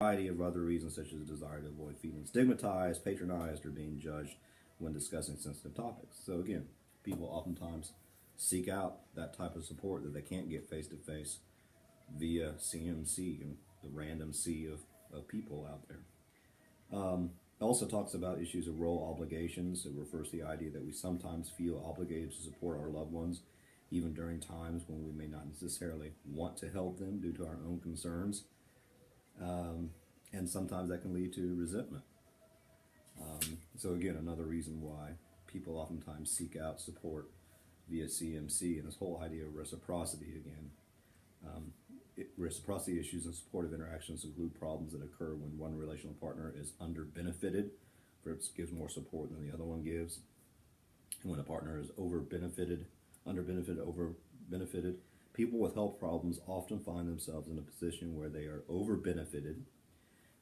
variety of other reasons, such as a desire to avoid feeling stigmatized, patronized, or being judged when discussing sensitive topics. So again, people oftentimes seek out that type of support that they can't get face-to-face via CMC and the random sea of people out there. It also talks about issues of role obligations. It refers to the idea that we sometimes feel obligated to support our loved ones, even during times when we may not necessarily want to help them due to our own concerns. And sometimes that can lead to resentment. So again, another reason why people oftentimes seek out support via CMC, and this whole idea of reciprocity again. Reciprocity issues and supportive interactions include problems that occur when one relational partner is under-benefited, perhaps gives more support than the other one gives. And when a partner is over-benefited, under-benefited, over-benefited, people with health problems often find themselves in a position where they are over-benefited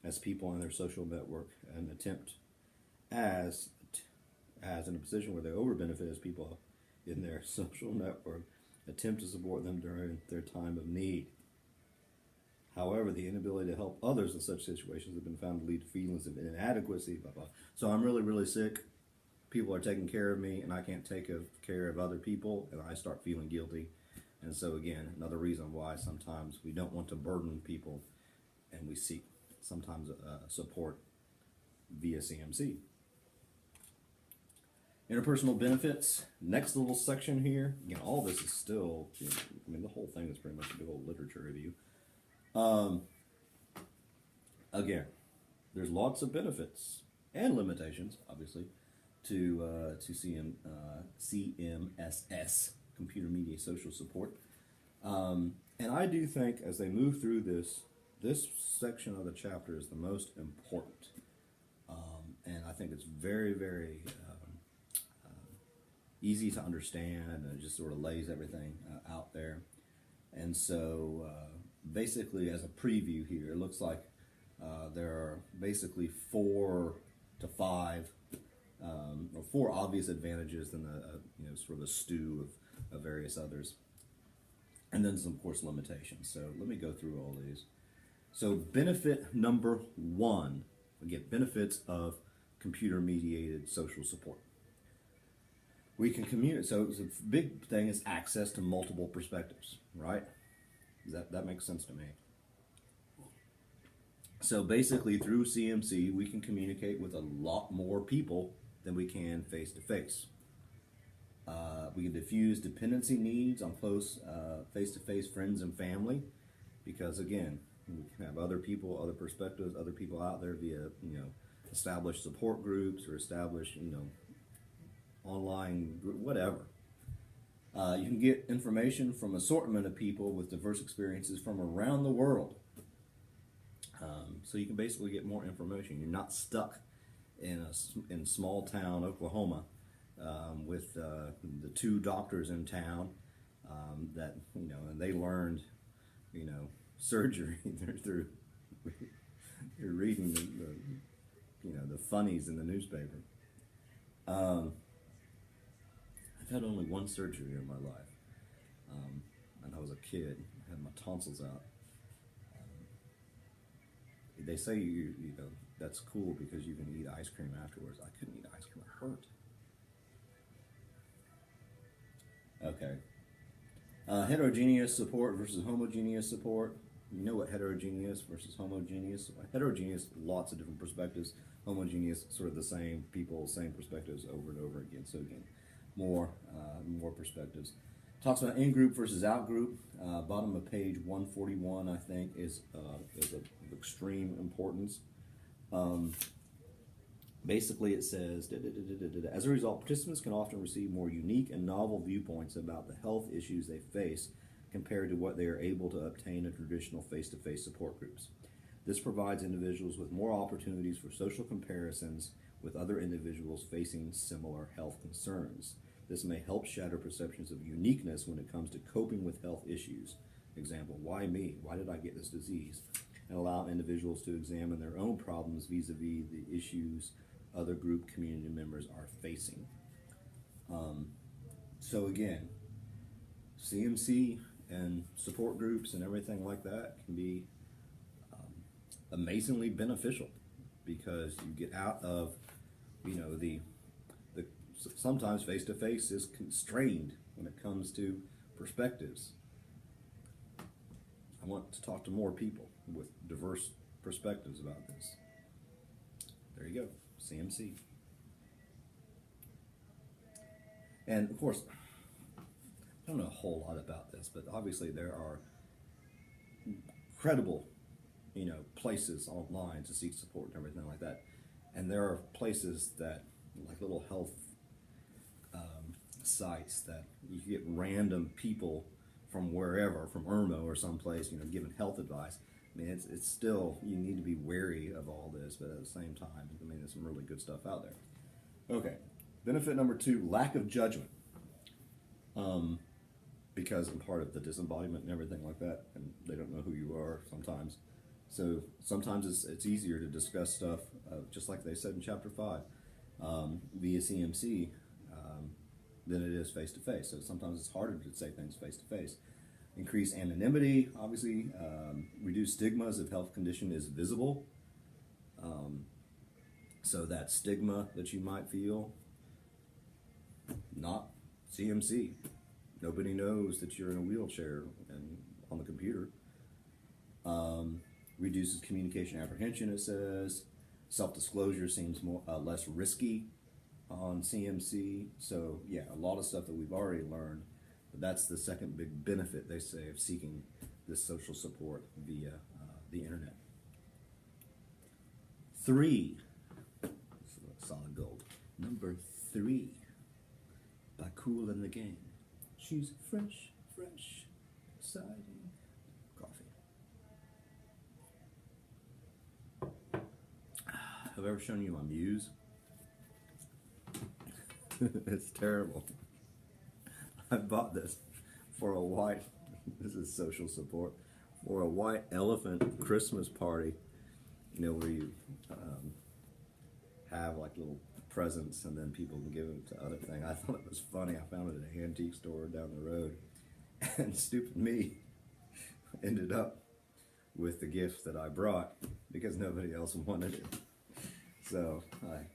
as people in their social network and attempt as in a position where they over-benefit as people in their social network attempt to support them during their time of need. However, the inability to help others in such situations have been found to lead to feelings of inadequacy, blah, blah. So I'm really, really sick. People are taking care of me, and I can't take care of other people, and I start feeling guilty. And so again, another reason why sometimes we don't want to burden people, and we seek sometimes support via CMC. Interpersonal benefits, next little section here. Again, all this is still, I mean, the whole thing is pretty much a big old literature review. Again, there's lots of benefits and limitations, obviously, to CMSS, Computer-Mediated Social Support. And I do think as they move through this section of the chapter is the most important. And I think it's very, very easy to understand, and it just sort of lays everything out there. And so basically, as a preview here, it looks like there are basically 4 to 5 or 4 obvious advantages and sort of a stew of various others, and then some, of course, limitations. So let me go through all these. So benefit number 1, again, benefits of computer-mediated social support. We can communicate. So the big thing is access to multiple perspectives, right? That makes sense to me. So basically, through CMC, we can communicate with a lot more people than we can face-to-face. We can diffuse dependency needs on close face-to-face friends and family, because again, we can have other people, other perspectives, other people out there via established support groups or established online group, whatever. You can get information from an assortment of people with diverse experiences from around the world. So you can basically get more information. You're not stuck in small town Oklahoma with the 2 doctors in town that and they learned surgery through reading the funnies in the newspaper. I've had only one surgery in my life, and I was a kid. I had my tonsils out. They say that's cool because you can eat ice cream afterwards. I couldn't eat ice cream; it hurt. Okay. Heterogeneous support versus homogeneous support. You know what heterogeneous versus homogeneous? Heterogeneous, lots of different perspectives. Homogeneous, sort of the same people, same perspectives over and over again. So again, more perspectives. Talks about in-group versus out-group. Bottom of page 141, I think, is of extreme importance. Basically, it says, as a result, participants can often receive more unique and novel viewpoints about the health issues they face compared to what they are able to obtain in traditional face-to-face support groups. This provides individuals with more opportunities for social comparisons with other individuals facing similar health concerns. This may help shatter perceptions of uniqueness when it comes to coping with health issues. Example, why me? Why did I get this disease? And allow individuals to examine their own problems vis-a-vis the issues other group community members are facing. So again, CMC and support groups and everything like that can be amazingly beneficial, because you get out of, the sometimes face-to-face is constrained when it comes to perspectives. I want to talk to more people with diverse perspectives about this. There you go, CMC. And of course, I don't know a whole lot about this, but obviously there are credible, places online to seek support and everything like that. And there are places that, like little health sites, that you get random people from wherever, from Irmo or someplace, giving health advice. I mean, it's still, you need to be wary of all this, but at the same time, I mean, there's some really good stuff out there. Okay, benefit number 2, lack of judgment. Because I'm part of the disembodiment and everything like that, and they don't know who you are sometimes. So sometimes it's easier to discuss stuff, just like they said in Chapter 5, via CMC, than it is face-to-face. So sometimes it's harder to say things face-to-face. Increase anonymity, obviously. Reduce stigmas if health condition is visible. So that stigma that you might feel, not CMC. Nobody knows that you're in a wheelchair and on the computer. Reduces communication apprehension, it says. Self-disclosure seems less risky on CMC. So yeah, a lot of stuff that we've already learned. But that's the second big benefit, they say, of seeking this social support via the internet. 3, solid gold. Number 3, by Cool in the Gang. She's fresh, exciting. Coffee. Have I ever shown you my Muse? It's terrible. I bought this for a white, this is social support, for a white elephant Christmas party, where you have like little presents and then people can give them to other things. I thought it was funny. I found it at an antique store down the road, and stupid me ended up with the gift that I brought because nobody else wanted it. So I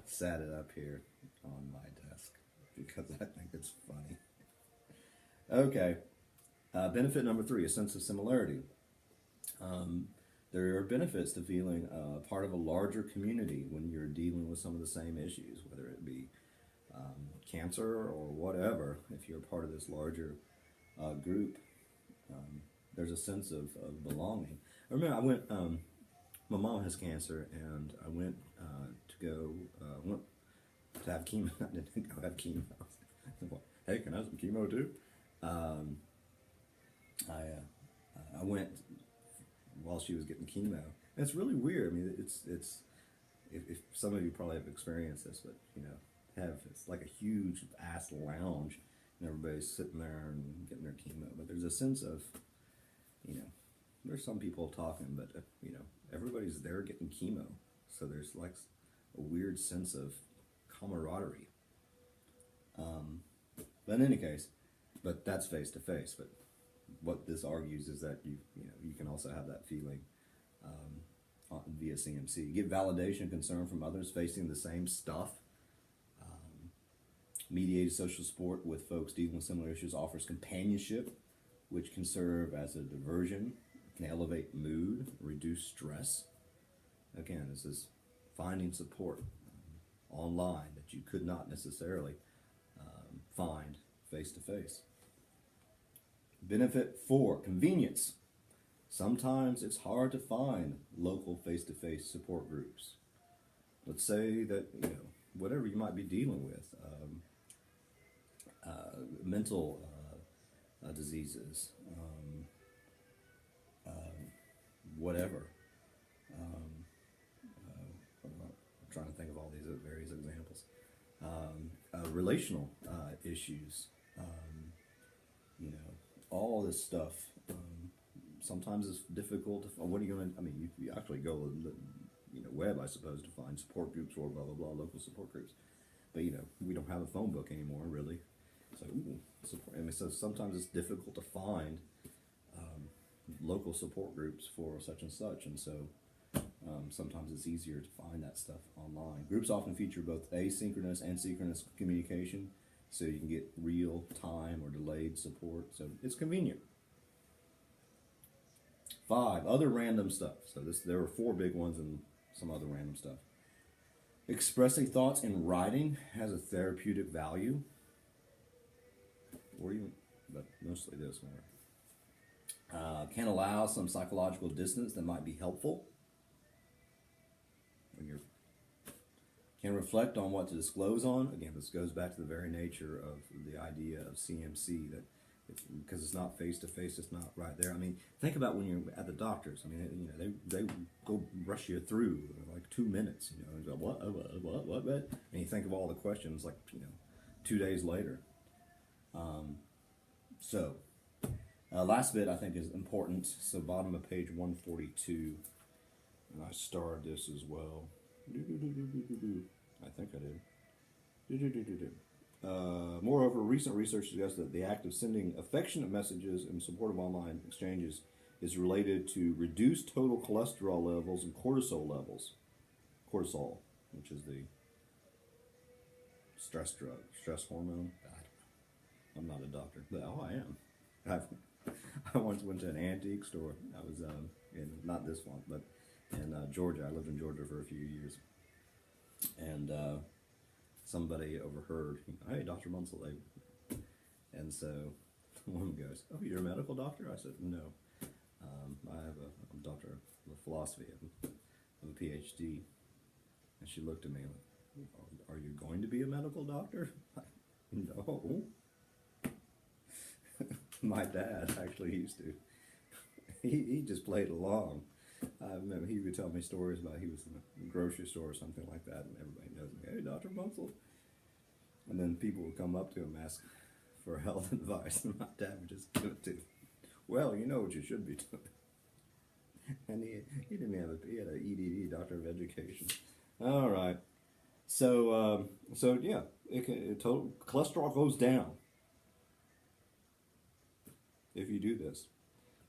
sat it up here on my desk because I think it's funny. Okay, benefit number 3, a sense of similarity. There are benefits to feeling part of a larger community when you're dealing with some of the same issues, whether it be cancer or whatever. If you're part of this larger group, there's a sense of belonging. I remember I went, my mom has cancer, and I went went to have chemo. I didn't go have chemo. Hey, can I have some chemo too? I went while she was getting chemo. And it's really weird. I mean, it's if some of you probably have experienced this, but it's like a huge ass lounge, and everybody's sitting there and getting their chemo. But there's a sense of, there's some people talking, but everybody's there getting chemo. So there's like a weird sense of camaraderie. But in any case, but that's face to face. But what this argues is that you can also have that feeling via CMC. You get validation, concern from others facing the same stuff. Mediated social support with folks dealing with similar issues offers companionship, which can serve as a diversion, can elevate mood, reduce stress. Again, this is finding support online that you could not necessarily find face to face. Benefit 4, convenience. Sometimes it's hard to find local face-to-face support groups. Let's say that, whatever you might be dealing with, mental diseases, whatever. I'm trying to think of all these various examples. Relational issues, all this stuff. Sometimes it's difficult to find. What are you going to, you actually go on the web, I suppose, to find support groups or blah, blah, blah, local support groups. But, we don't have a phone book anymore, really. So, so sometimes it's difficult to find local support groups for such and such, and so sometimes it's easier to find that stuff online. Groups often feature both asynchronous and synchronous communication, so you can get real time or delayed support, so it's convenient. 5, other random stuff. So there were 4 big ones and some other random stuff. Expressing thoughts in writing has a therapeutic value, or even, but mostly this one. Can allow some psychological distance that might be helpful. Can reflect on what to disclose on. Again, this goes back to the very nature of the idea of CMC, that because it's not face to face, it's not right there. I mean, think about when you're at the doctors. I mean, they go rush you through like 2 minutes. And go, what? And you think of all the questions like 2 days later. Last bit I think is important. So bottom of page 142, and I starred this as well. I think I did. Moreover, recent research suggests that the act of sending affectionate messages and supportive online exchanges is related to reduced total cholesterol levels and cortisol levels. Cortisol, which is the stress hormone. I'm not a doctor, but I am. I once went to an antique store. I was in, not this one, but in Georgia. I lived in Georgia for a few years, and somebody overheard, "Hey, Dr. Munsell," and so the woman goes, "Oh, you're a medical doctor?" I said, "No, I have I'm a doctor of philosophy. I have a PhD." And she looked at me like, "Are you going to be a medical doctor?" No. My dad actually used to. He just played along. I remember he would tell me stories about he was in a grocery store or something like that, and everybody knows me. "Hey, Dr. Munsell." And then people would come up to him, ask for health advice, and my dad would just give it to him. "Well, you know what you should be doing." And he didn't have he had an EDD, Doctor of Education. All right. So yeah, total cholesterol goes down if you do this.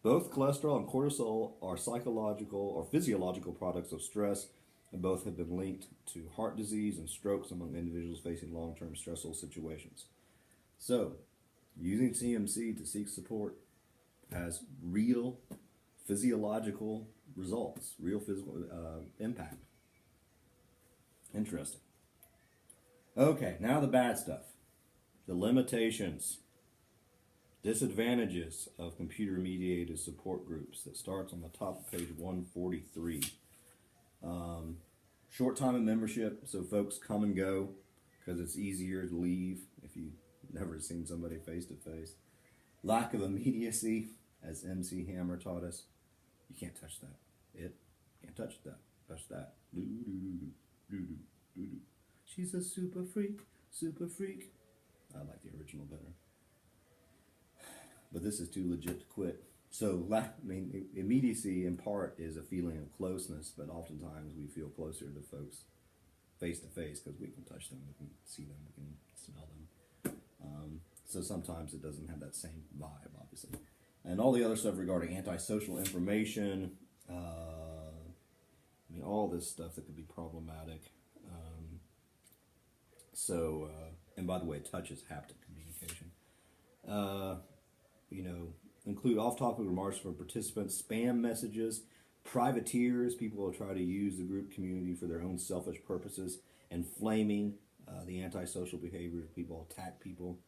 Both cholesterol and cortisol are psychological or physiological products of stress, and both have been linked to heart disease and strokes among individuals facing long-term stressful situations. So, using CMC to seek support has real physiological results, real physical impact. Interesting. Okay, now the bad stuff. The limitations. Disadvantages of computer-mediated support groups. That starts on the top of page 143. Short time of membership, so folks come and go because it's easier to leave if you've never seen somebody face to face. Lack of immediacy, as MC Hammer taught us. You can't touch that. Can't touch that. Touch that. She's a super freak. I like the original better. But this is too legit to quit. So, immediacy in part is a feeling of closeness, but oftentimes we feel closer to folks face to face because we can touch them, we can see them, we can smell them. So sometimes it doesn't have that same vibe, obviously. And all the other stuff regarding antisocial information, all this stuff that could be problematic. And by the way, touch is haptic communication. Include off-topic remarks from participants, spam messages, privateers, people will try to use the group community for their own selfish purposes, and flaming, the antisocial behaviors, people attack people.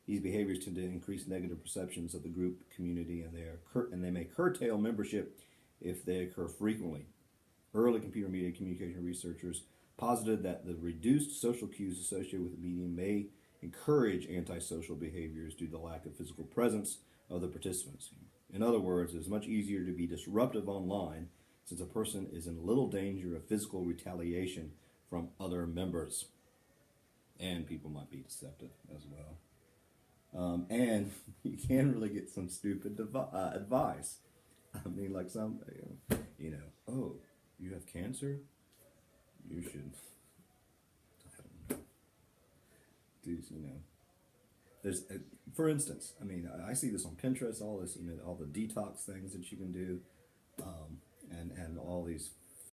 These behaviors tend to increase negative perceptions of the group community, and they may curtail membership if they occur frequently. Early computer-mediated communication researchers posited that the reduced social cues associated with the medium may encourage antisocial behaviors due to the lack of physical presence of the participants. In other words, it's much easier to be disruptive online since a person is in little danger of physical retaliation from other members. And people might be deceptive as well. And you can really get some stupid advice. Like somebody, "Oh, you have cancer? You should, I don't know, do, there's, for instance, I mean, I see this on Pinterest, all this, all the detox things that you can do, and all these